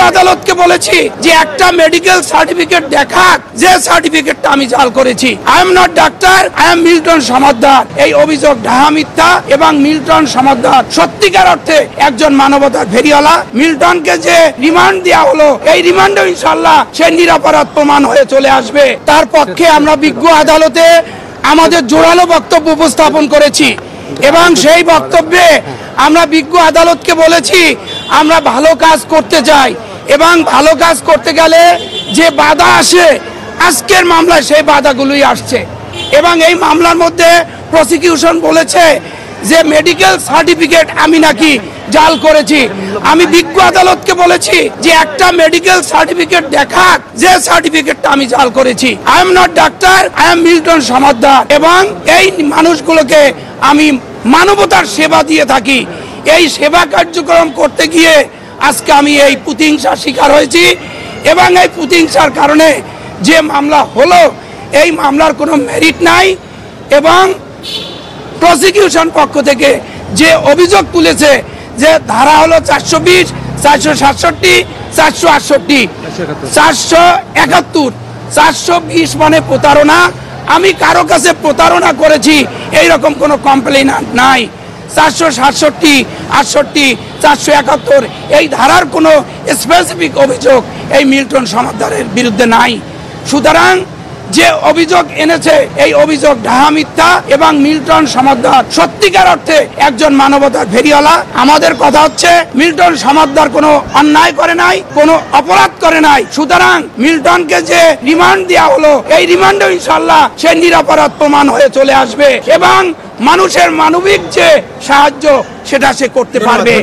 আদালতকে বলেছি যে একটা মেডিকেল সার্টিফিকেট দেখাক যে সার্টিফিকেটটা আমি জাল করেছি। I am not doctor, I am Milton Samaddar. এই অভিযোগ ঢাহা মিথ্যা এবং মিল্টন সমাদদার সত্যিকার অর্থে একজন মানবতার ফেরিওয়ালা। মিল্টনকে যে রিমান্ড দেওয়া হলো, এই রিমান্ডে ইনশাআল্লাহ সে নিরপরাধ প্রমাণ হয়ে চলে আসবে। তার পক্ষে আমরা বিজ্ঞ আদালতে আমাদের জোরালো বক্তব্য উপস্থাপন করেছি এবং সেই বক্তব্যে আমরা বিজ্ঞ আদালতকে বলেছি আমরা ভালো কাজ করতে চাই এবং ভালো কাজ করতে গেলে যে বাধা আসে আজকের মামলায় সেই বাধাগুলোই আসছে। এবং এই মামলার মধ্যে প্রসিকিউশন বলেছে যে মেডিকেল সার্টিফিকেট আমি নাকি জাল করেছি। আমি বিজ্ঞ আদালতকে বলেছি যে একটা মেডিকেল সার্টিফিকেট দেখাক যে সার্টিফিকেটটা আমি জাল করেছি। I am not doctor, I am Milton Samaddar. এবং এই মানুষগুলোকে আমি মানবতার সেবা দিয়ে থাকি। এই সেবা কার্যক্রম করতে গিয়ে আজকে আমি এই প্রতিহিংসার শিকার হয়েছি এবং এই প্রতিহিংসার কারণে যে মামলা হলো এই মামলার কোনো মেরিট নাই এবং প্রসিকিউশন পক্ষ থেকে যে অভিযোগ তুলেছে যে ধারা হলো 420, 467, 468, 471, 420 মানে প্রতারণা। আমি কারো কাছে প্রতারণা করেছি এইরকম কোনো কমপ্লেইন নাই। 467, 68, 471 এই ধারার কোনো স্পেসিফিক অভিযোগ এই মিল্টন সমাদদারের বিরুদ্ধে নাই। সুতরাং যে অভিযোগ এনেছে এই অভিযোগ ঢাহা মিথ্যা এবং মিল্টন সমাদদার সত্যিকার অর্থে একজন মানবতার ফেরিওয়ালা। আমাদের কথা হচ্ছে মিল্টন সমাদদার কোনো অন্যায় করে নাই, কোনো অপরাধ করে নাই। সুতরাং মিল্টনকে যে রিমান্ড দেওয়া হলো এই রিমান্ডে ইনশাআল্লাহ সে নিরপরাধ প্রমাণ হয়ে চলে আসবে এবং মানুষের মানবিক যে সাহায্য সেটা সে করতে পারবে।